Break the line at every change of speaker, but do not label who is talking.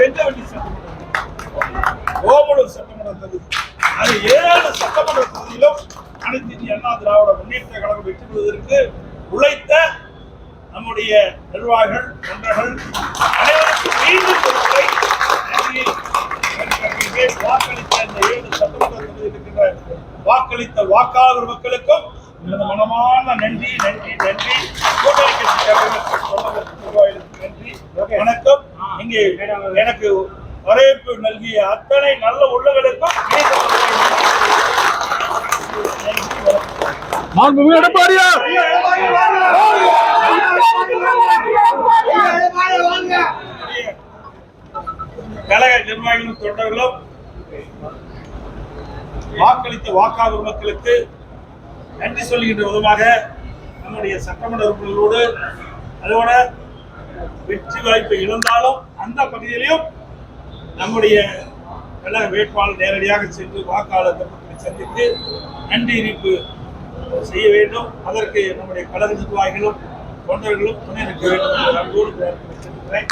வெங்கவெட்டி சட்டமன்ற ஓமலூர் சட்டமன்ற தொகுதி, அது 7 சட்டமன்ற தொகுதியிலும் அனைத்து இந்திய அண்ணா திராவிட முன்னேற்ற கழகம் வெற்றி பெறுவதற்கு உழைத்த நம்முடைய நிர்வாகிகள், தொண்டர்கள் அனைவருக்கும் மீண்டும் வாக்களித்த இந்த 7 சட்டமன்ற தொகுதியில் இருக்கின்ற வாக்களித்த வாக்காளர் மக்களுக்கும் எனது மனமான நன்றி நன்றி நன்றி. கூட்டணி கட்சி நன்றி, வணக்கம். இங்கே எனக்கு வரவேற்பு நல்கிய அத்தனை நல்ல உள்ளங்களுக்கும் கழக நிர்வாகிகளும் தொண்டர்களும் வாக்களித்த வாக்காளர் மக்களுக்கு நன்றி சொல்லுகின்ற விதமாக நம்முடைய சட்டமன்ற உறுப்பினர்களோடு அதோட வெற்றி வாய்ப்பை இழந்தாலும் அந்த பகுதியிலையும் நம்முடைய கழக வேட்பாளர் நேரடியாக சென்று வாக்காளர் சந்தித்து நன்றி அறிவிப்பு செய்ய வேண்டும். அதற்கு நம்முடைய கழக நிர்வாகிகளும் தொண்டர்களும் துணை நிற்க வேண்டும் என்று அன்போடு கேட்டுக்கொள்கிறேன்.